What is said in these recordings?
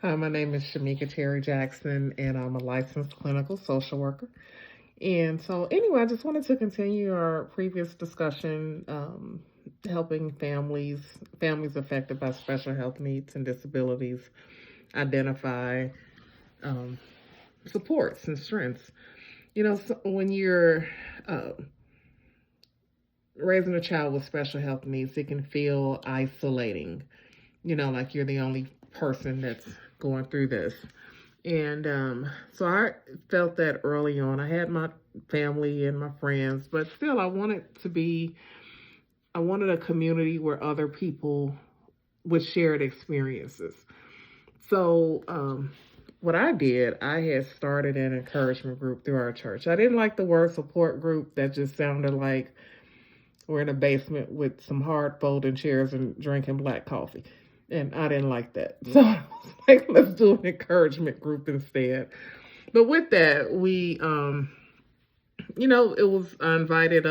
Hi, my name is Shamika Terry Jackson, and I'm a licensed clinical social worker. And so, anyway, I just wanted to continue our previous discussion, helping families affected by special health needs and disabilities, identify um, supports and strengths. So when you're uh, raising a child with special health needs, it can feel isolating. Like you're the only person that's going through this. And so I felt that early on. I had my family and my friends, but still, I wanted a community where other people with shared experiences. So, what I did, I had started an encouragement group through our church. I didn't like the word support group, that just sounded like we're in a basement with some hard folding chairs and drinking black coffee. And I didn't like that. So I was like, let's do an encouragement group instead. But with that, it was, I invited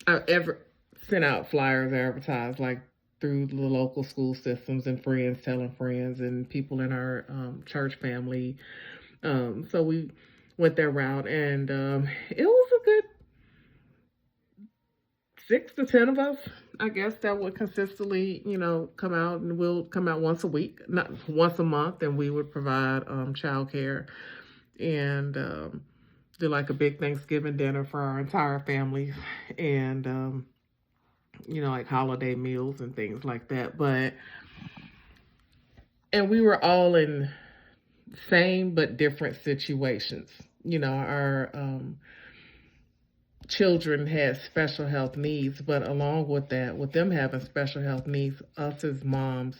I ever sent out flyers, advertised like through the local school systems and friends telling friends and people in our church family. So we went that route, and it was a good 6 to 10 of us, I guess, that would consistently, come out, and we'll come out once a week, not once a month, and we would provide childcare and do like a big Thanksgiving dinner for our entire family, and like holiday meals and things like that. And we were all in same but different situations. Our children had special health needs, but along with that, with them having special health needs, us as moms,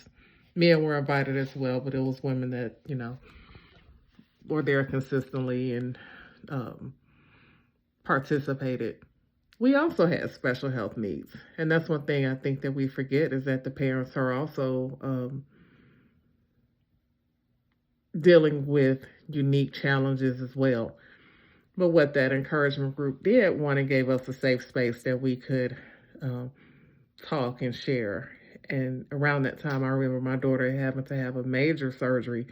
men were invited as well, but it was women that, were there consistently and um, participated. We also had special health needs. And that's one thing I think that we forget, is that the parents are also dealing with unique challenges as well. But what that encouragement group did, one, it gave us a safe space that we could um, talk and share. And around that time, I remember my daughter having to have a major surgery,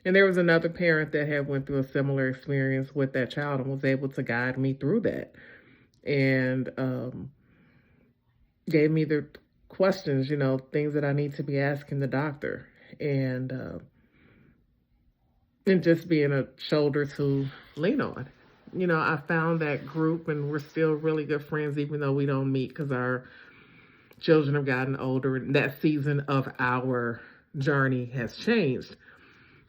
and there was another parent that had went through a similar experience with that child and was able to guide me through that, and gave me the questions, things that I need to be asking the doctor, and just being a shoulder to lean on. I found that group, and we're still really good friends, even though we don't meet because our children have gotten older, and that season of our journey has changed.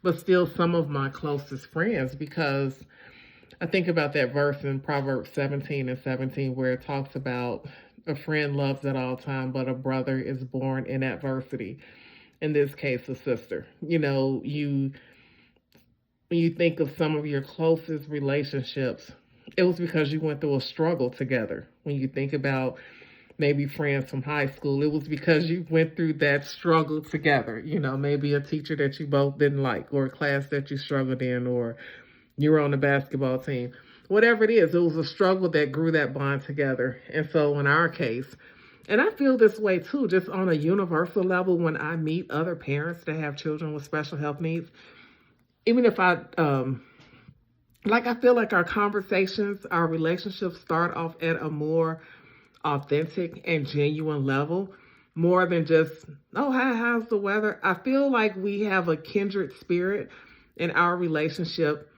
But still, some of my closest friends, because I think about that verse in Proverbs 17:17, where it talks about a friend loves at all time, but a brother is born in adversity. In this case, a sister. When you think of some of your closest relationships, it was because you went through a struggle together. When you think about maybe friends from high school, it was because you went through that struggle together. Maybe a teacher that you both didn't like, or a class that you struggled in, or you were on the basketball team. Whatever it is, it was a struggle that grew that bond together. And so in our case, and I feel this way too, just on a universal level, when I meet other parents that have children with special health needs, even if I feel like our conversations, our relationships start off at a more authentic and genuine level, more than just, oh, hi, how's the weather? I feel like we have a kindred spirit, and our relationship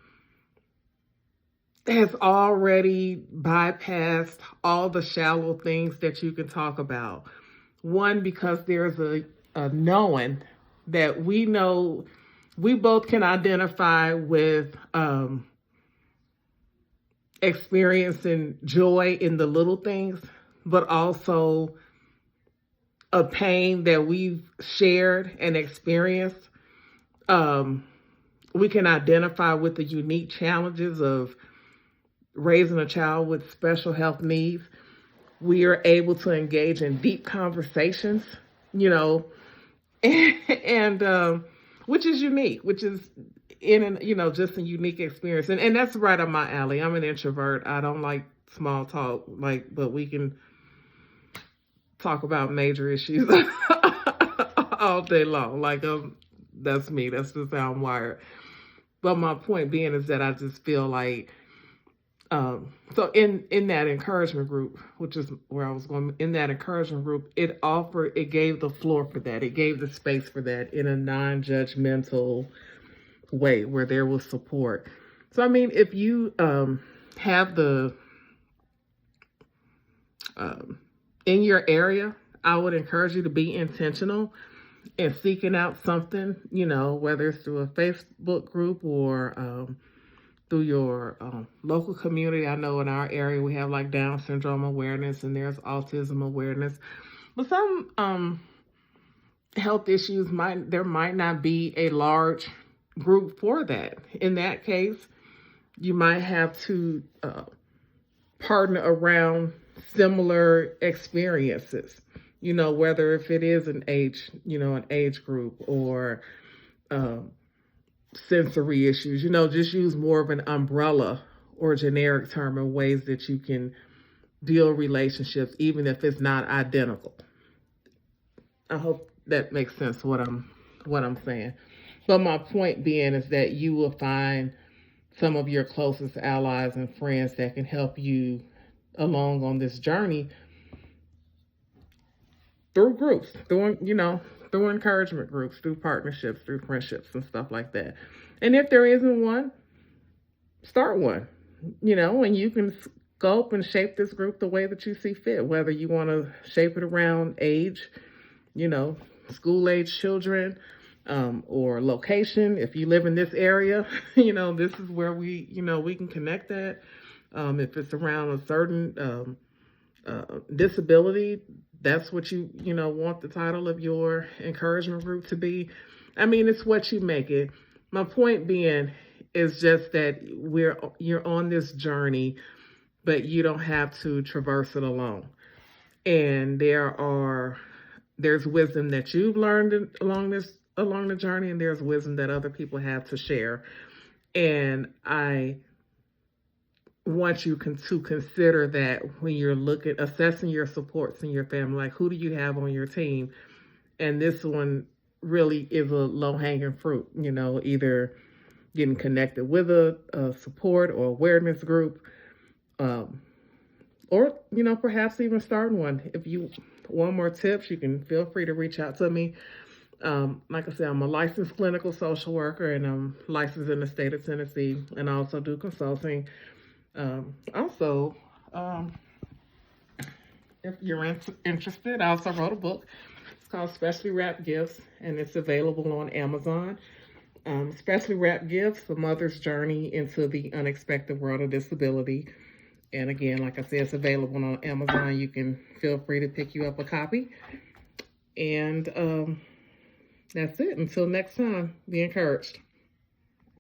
has already bypassed all the shallow things that you can talk about. One, because there's a knowing that we know we both can identify with experiencing joy in the little things, but also a pain that we've shared and experienced. Um, we can identify with the unique challenges of raising a child with special health needs. We are able to engage in deep conversations, you know, and which is unique, which is in an just a unique experience, and that's right up my alley. I'm an introvert. I don't like small talk, but we can talk about major issues all day long. That's me. That's just how I'm wired. But my point being is that I just feel like, so in that encouragement group, which is where I was going, in that encouragement group, it gave the floor for that. It gave the space for that in a non-judgmental way where there was support. So, I mean, if you have the, in your area, I would encourage you to be intentional in seeking out something, whether it's through a Facebook group or through your local community. I know in our area we have like Down syndrome awareness and there's autism awareness. But some health issues there might not be a large group for that. In that case, you might have to partner around similar experiences, whether if it is an age group or sensory issues, just use more of an umbrella or generic term in ways that you can build relationships, even if it's not identical. I hope that makes sense what I'm saying. But my point being is that you will find some of your closest allies and friends that can help you along on this journey through groups, through encouragement groups, through partnerships, through friendships and stuff like that. And if there isn't one, start one, and you can scope and shape this group the way that you see fit, whether you want to shape it around age, school age children, or location. If you live in this area, this is where we can connect that. If it's around a certain disability, that's what you want the title of your encouragement group to be. I mean, it's what you make it. My point being is just that you're on this journey, but you don't have to traverse it alone. And there's wisdom that you've learned along the journey, and there's wisdom that other people have to share. And I want you to consider that when you're assessing your supports in your family, like who do you have on your team? And this one really is a low-hanging fruit, either getting connected with a support or awareness group, or, perhaps even starting one. If you want more tips, you can feel free to reach out to me. Like I said, I'm a licensed clinical social worker and I'm licensed in the state of Tennessee, and I also do consulting. If you're interested, I also wrote a book. It's called Specially Wrapped Gifts, and it's available on Amazon. Specially Wrapped Gifts, The Mother's Journey into the Unexpected World of Disability. And again, like I said, it's available on Amazon. You can feel free to pick you up a copy. And that's it. Until next time, be encouraged.